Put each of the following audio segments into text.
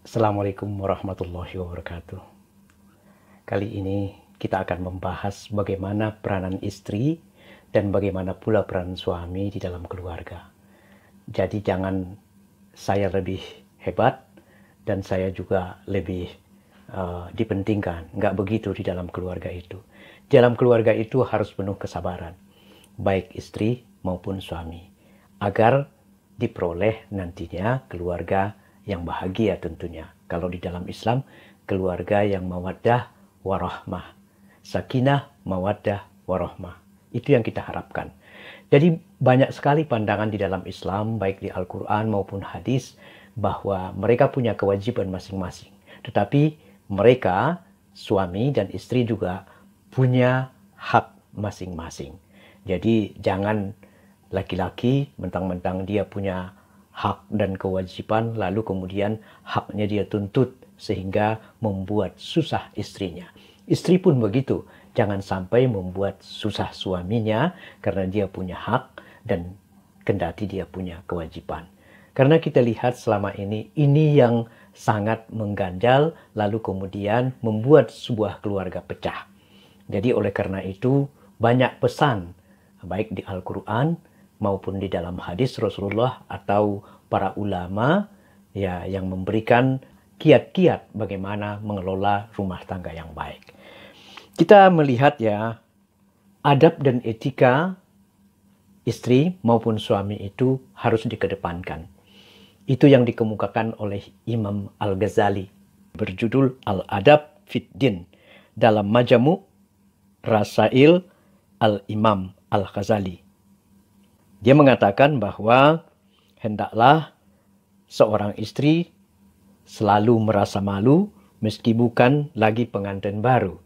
Assalamualaikum warahmatullahi wabarakatuh. Kali ini kita akan membahas bagaimana peranan istri dan bagaimana pula peran suami di dalam keluarga. Jadi jangan saya lebih hebat dan saya juga lebih dipentingkan. Nggak begitu di dalam keluarga itu. Di dalam keluarga itu harus penuh kesabaran, baik istri maupun suami, agar diperoleh nantinya keluarga yang bahagia tentunya. Kalau di dalam Islam, keluarga yang mawaddah warahmah, sakinah, mawaddah warahmah. Itu yang kita harapkan. Jadi banyak sekali pandangan di dalam Islam, baik di Al-Quran maupun hadis, bahwa mereka punya kewajiban masing-masing. Tetapi mereka, suami dan istri juga punya hak masing-masing. Jadi jangan laki-laki mentang-mentang dia punya hak dan kewajiban, lalu kemudian haknya dia tuntut sehingga membuat susah istrinya. Istri pun begitu, jangan sampai membuat susah suaminya karena dia punya hak dan kendati dia punya kewajiban. Karena kita lihat selama ini yang sangat mengganjal, lalu kemudian membuat sebuah keluarga pecah. Jadi oleh karena itu banyak pesan, baik di Al-Quran maupun di dalam hadis Rasulullah atau para ulama ya yang memberikan kiat-kiat bagaimana mengelola rumah tangga yang baik. Kita melihat ya, adab dan etika istri maupun suami itu harus dikedepankan. Itu yang dikemukakan oleh Imam Al-Ghazali berjudul Al-Adab Fid Din dalam Majmu' Rasail Al-Imam Al-Ghazali. Dia mengatakan bahwa hendaklah seorang istri selalu merasa malu meski bukan lagi pengantin baru.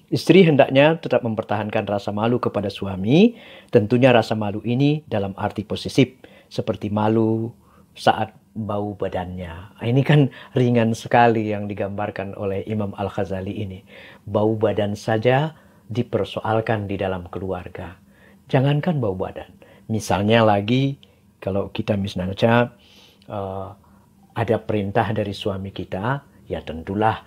Istri hendaknya tetap mempertahankan rasa malu kepada suami, tentunya rasa malu ini dalam arti posesif, seperti malu saat bau badannya. Ini kan ringan sekali yang digambarkan oleh Imam Al-Ghazali ini. Bau badan saja dipersoalkan di dalam keluarga. Jangankan bau badan. Misalnya lagi, kalau kita misalnya ada perintah dari suami kita, ya tentulah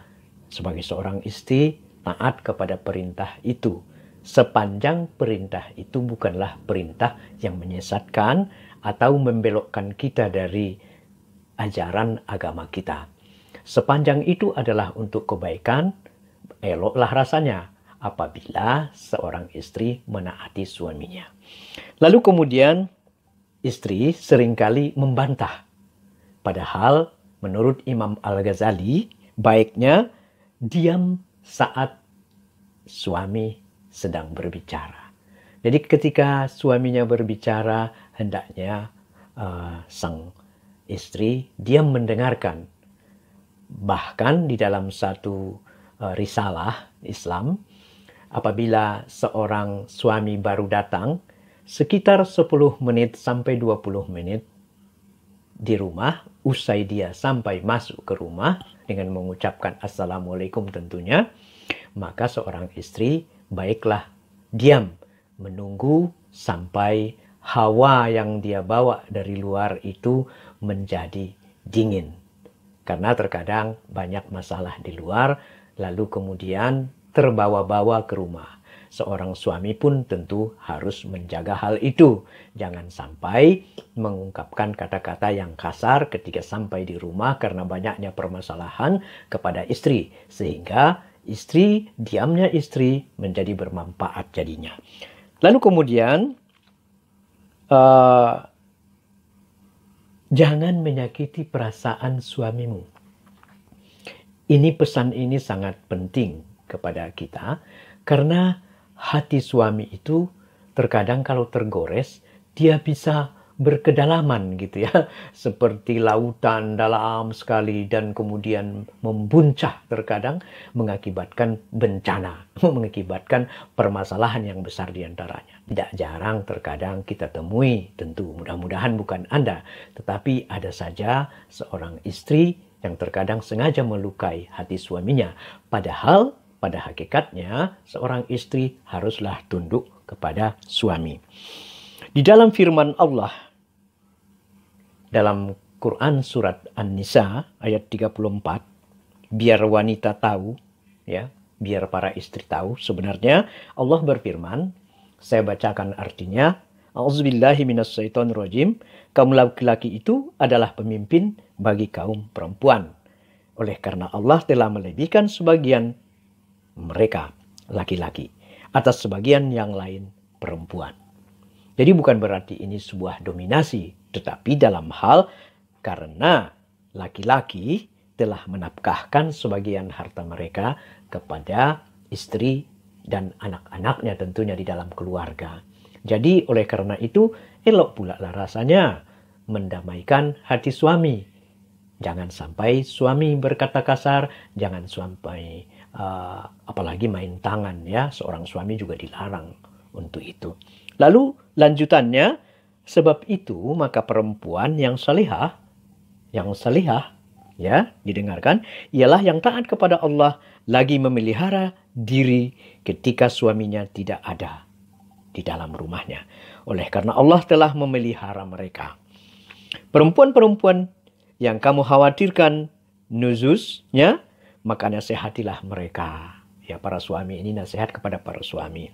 sebagai seorang istri taat kepada perintah itu. Sepanjang perintah itu bukanlah perintah yang menyesatkan atau membelokkan kita dari ajaran agama kita. Sepanjang itu adalah untuk kebaikan, eloklah rasanya apabila seorang istri menaati suaminya. Lalu kemudian istri seringkali membantah. Padahal menurut Imam Al-Ghazali, baiknya diam saat suami sedang berbicara. Jadi ketika suaminya berbicara, hendaknya sang istri diam mendengarkan. Bahkan di dalam satu risalah Islam, apabila seorang suami baru datang, sekitar 10 menit sampai 20 menit di rumah, usai dia sampai masuk ke rumah dengan mengucapkan Assalamualaikum tentunya, maka seorang istri baiklah diam menunggu sampai hawa yang dia bawa dari luar itu menjadi dingin. Karena terkadang banyak masalah di luar, lalu kemudian terbawa-bawa ke rumah. Seorang suami pun tentu harus menjaga hal itu. Jangan sampai mengungkapkan kata-kata yang kasar ketika sampai di rumah karena banyaknya permasalahan kepada istri. Sehingga diamnya istri menjadi bermanfaat jadinya. Lalu kemudian, jangan menyakiti perasaan suamimu. Pesan ini sangat penting kepada kita karena hati suami itu terkadang kalau tergores dia bisa berkedalaman gitu ya, seperti lautan dalam sekali dan kemudian membuncah terkadang mengakibatkan bencana, mengakibatkan permasalahan yang besar diantaranya. Tidak jarang terkadang kita temui, tentu mudah-mudahan bukan Anda, tetapi ada saja seorang istri yang terkadang sengaja melukai hati suaminya, padahal pada hakikatnya, seorang istri haruslah tunduk kepada suami. Di dalam firman Allah, dalam Quran surat An-Nisa ayat 34, biar wanita tahu, ya, biar para istri tahu, sebenarnya Allah berfirman, saya bacakan artinya, A'udzubillahi minasyaitonirrajim, kaum laki-laki itu adalah pemimpin bagi kaum perempuan. Oleh karena Allah telah melebihkan sebagian mereka laki-laki atas sebagian yang lain perempuan. Jadi bukan berarti ini sebuah dominasi, tetapi dalam hal karena laki-laki telah menafkahkan sebagian harta mereka kepada istri dan anak-anaknya tentunya di dalam keluarga. Jadi oleh karena itu elok pula lah rasanya mendamaikan hati suami. Jangan sampai suami berkata kasar, jangan sampai apalagi main tangan, ya. Seorang suami juga dilarang untuk itu. Lalu lanjutannya, sebab itu maka perempuan yang salihah, ya, didengarkan, ialah yang taat kepada Allah, lagi memelihara diri ketika suaminya tidak ada di dalam rumahnya. Oleh karena Allah telah memelihara mereka. Perempuan-perempuan yang kamu khawatirkan nuzusnya, maka nasihatilah mereka. Ya, para suami, ini nasihat kepada para suami.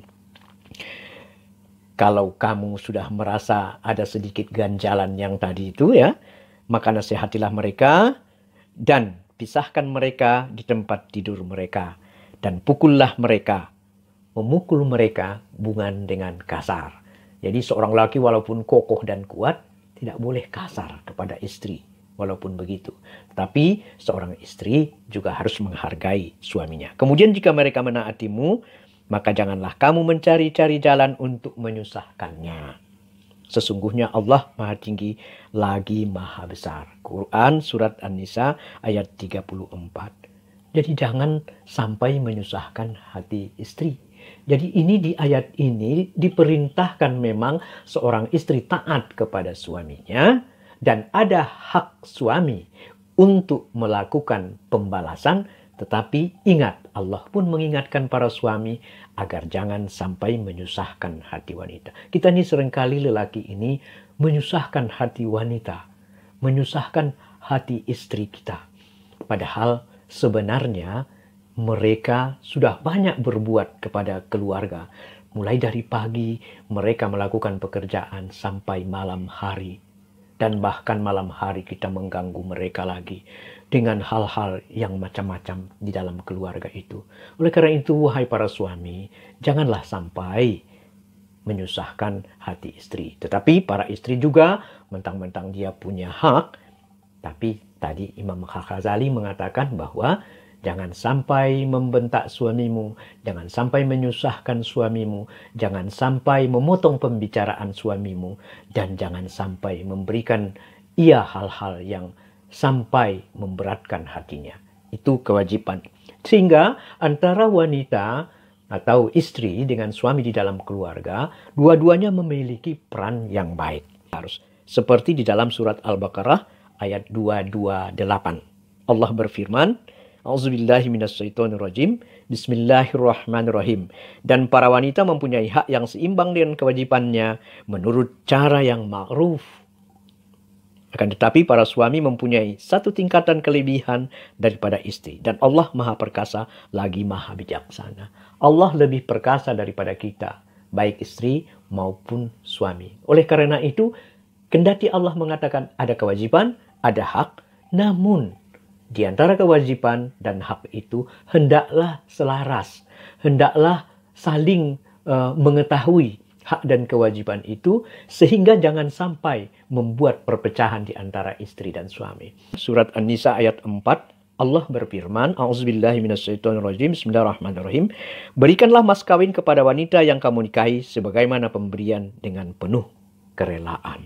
Kalau kamu sudah merasa ada sedikit ganjalan yang tadi itu, ya, maka nasihatilah mereka dan pisahkan mereka di tempat tidur mereka dan pukullah mereka. Memukul mereka bukan dengan kasar. Jadi seorang laki walaupun kokoh dan kuat tidak boleh kasar kepada istri. Walaupun begitu. Tapi seorang istri juga harus menghargai suaminya. Kemudian jika mereka menaatimu, maka janganlah kamu mencari-cari jalan untuk menyusahkannya. Sesungguhnya Allah Maha Tinggi lagi Maha Besar. Quran Surat An-Nisa ayat 34. Jadi jangan sampai menyusahkan hati istri. Jadi ini di ayat ini diperintahkan memang seorang istri taat kepada suaminya. Dan ada hak suami untuk melakukan pembalasan. Tetapi ingat, Allah pun mengingatkan para suami agar jangan sampai menyusahkan hati wanita. Kita ini seringkali lelaki ini menyusahkan hati wanita, menyusahkan hati istri kita. Padahal sebenarnya mereka sudah banyak berbuat kepada keluarga. Mulai dari pagi mereka melakukan pekerjaan sampai malam hari. Dan bahkan malam hari kita mengganggu mereka lagi dengan hal-hal yang macam-macam di dalam keluarga itu. Oleh karena itu, wahai para suami, janganlah sampai menyusahkan hati istri. Tetapi para istri juga, mentang-mentang dia punya hak, tapi tadi Imam Ghazali mengatakan bahwa jangan sampai membentak suamimu, jangan sampai menyusahkan suamimu, jangan sampai memotong pembicaraan suamimu, dan jangan sampai memberikan ia hal-hal yang sampai memberatkan hatinya. Itu kewajiban. Sehingga antara wanita atau istri dengan suami di dalam keluarga, dua-duanya memiliki peran yang baik. Harus seperti di dalam surat Al-Baqarah ayat 228. Allah berfirman, A'udzubillahi minasyaitonirrajim. Bismillahirrahmanirrahim. Dan para wanita mempunyai hak yang seimbang dengan kewajibannya menurut cara yang ma'ruf. Akan tetapi para suami mempunyai satu tingkatan kelebihan daripada istri. Dan Allah Maha Perkasa lagi Maha Bijaksana. Allah lebih perkasa daripada kita, baik istri maupun suami. Oleh karena itu, kendati Allah mengatakan ada kewajiban, ada hak, namun di antara kewajiban dan hak itu hendaklah selaras, hendaklah saling mengetahui hak dan kewajiban itu, sehingga jangan sampai membuat perpecahan di antara istri dan suami. Surat An-Nisa ayat 4, Allah berfirman, A'udzubillahi minasyaitonirrajim, Bismillahirrahmanirrahim. Berikanlah mas kawin kepada wanita yang kamu nikahi sebagaimana pemberian dengan penuh kerelaan.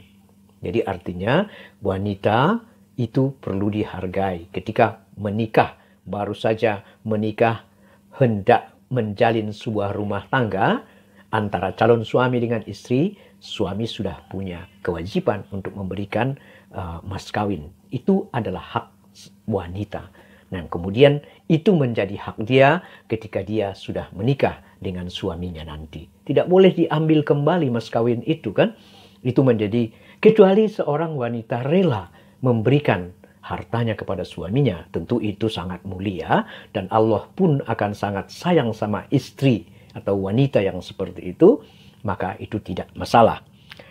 Jadi artinya wanita itu perlu dihargai ketika menikah. Baru saja menikah, hendak menjalin sebuah rumah tangga antara calon suami dengan istri, suami sudah punya kewajiban untuk memberikan mas kawin. Itu adalah hak wanita. Nah, kemudian itu menjadi hak dia ketika dia sudah menikah dengan suaminya nanti. Tidak boleh diambil kembali mas kawin itu, kan? Itu menjadi, kecuali seorang wanita rela memberikan hartanya kepada suaminya, tentu itu sangat mulia dan Allah pun akan sangat sayang sama istri atau wanita yang seperti itu, maka itu tidak masalah.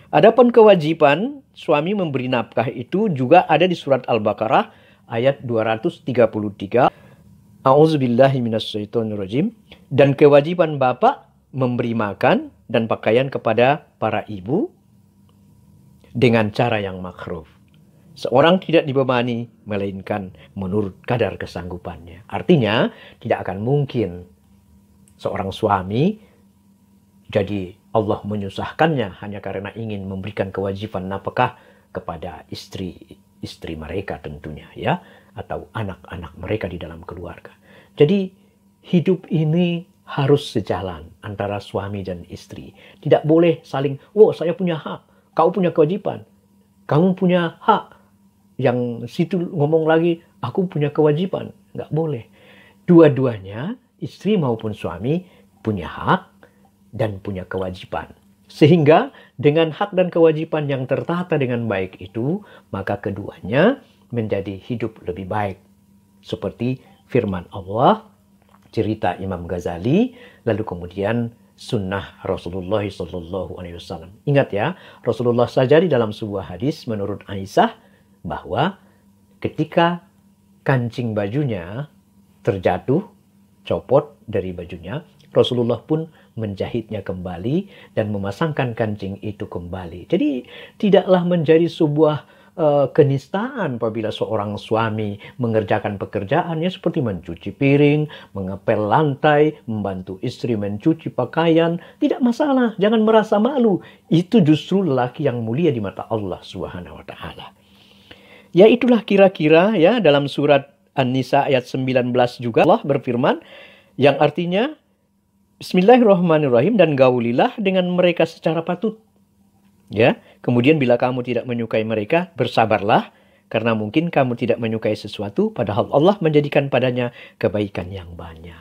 Adapun kewajiban suami memberi nafkah itu juga ada di surat Al-Baqarah ayat 233. A'udzubillahi minasyaitonirrajim. Dan kewajiban bapak memberi makan dan pakaian kepada para ibu dengan cara yang makruf. Seorang tidak dibebani melainkan menurut kadar kesanggupannya. Artinya tidak akan mungkin seorang suami jadi Allah menyusahkannya hanya karena ingin memberikan kewajiban nafkah kepada istri mereka tentunya ya, atau anak-anak mereka di dalam keluarga. Jadi hidup ini harus sejalan antara suami dan istri. Tidak boleh saling, "Oh, saya punya hak, kau punya kewajiban. Kamu punya hak." Yang situ ngomong lagi, "Aku punya kewajiban." Nggak boleh. Dua-duanya, istri maupun suami, punya hak dan punya kewajiban. Sehingga dengan hak dan kewajiban yang tertata dengan baik itu, maka keduanya menjadi hidup lebih baik. Seperti firman Allah, cerita Imam Ghazali, lalu kemudian sunnah Rasulullah SAW. Ingat ya, Rasulullah saja di dalam sebuah hadis menurut Aisyah, bahwa ketika kancing bajunya terjatuh, copot dari bajunya, Rasulullah pun menjahitnya kembali dan memasangkan kancing itu kembali. Jadi tidaklah menjadi sebuah kenistaan apabila seorang suami mengerjakan pekerjaannya seperti mencuci piring, mengepel lantai, membantu istri mencuci pakaian. Tidak masalah, jangan merasa malu. Itu justru lelaki yang mulia di mata Allah Subhanahu wa Ta'ala. Ya itulah kira-kira ya dalam surat An-Nisa ayat 19 juga Allah berfirman yang artinya Bismillahirrahmanirrahim, dan gaulilah dengan mereka secara patut. Ya, kemudian bila kamu tidak menyukai mereka, bersabarlah karena mungkin kamu tidak menyukai sesuatu padahal Allah menjadikan padanya kebaikan yang banyak.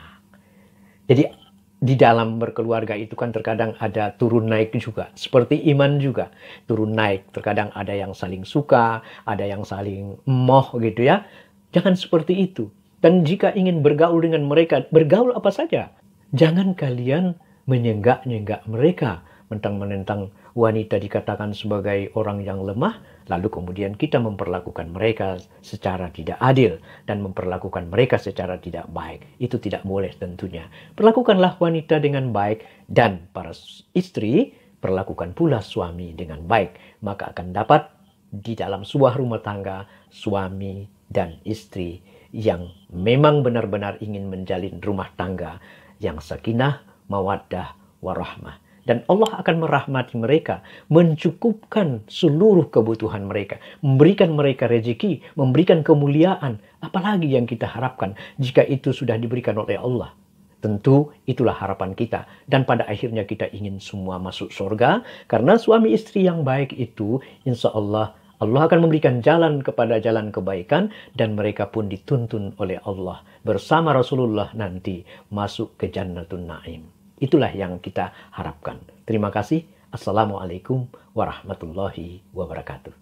Jadi di dalam berkeluarga itu kan terkadang ada turun naik juga. Seperti iman juga. Turun naik. Terkadang ada yang saling suka, ada yang saling emoh gitu ya. Jangan seperti itu. Dan jika ingin bergaul dengan mereka, bergaul apa saja. Jangan kalian menyenggak-nyenggak mereka. Mentang-mentang wanita dikatakan sebagai orang yang lemah, lalu kemudian kita memperlakukan mereka secara tidak adil dan memperlakukan mereka secara tidak baik. Itu tidak boleh tentunya. Perlakukanlah wanita dengan baik dan para istri perlakukan pula suami dengan baik. Maka akan dapat di dalam sebuah rumah tangga suami dan istri yang memang benar-benar ingin menjalin rumah tangga yang sakinah, mawaddah, warahmah. Dan Allah akan merahmati mereka, mencukupkan seluruh kebutuhan mereka, memberikan mereka rezeki, memberikan kemuliaan. Apalagi yang kita harapkan jika itu sudah diberikan oleh Allah. Tentu itulah harapan kita. Dan pada akhirnya kita ingin semua masuk surga. Karena suami istri yang baik itu, insya Allah, Allah akan memberikan jalan kepada jalan kebaikan. Dan mereka pun dituntun oleh Allah. Bersama Rasulullah nanti masuk ke Jannatun Naim. Itulah yang kita harapkan. Terima kasih. Assalamualaikum warahmatullahi wabarakatuh.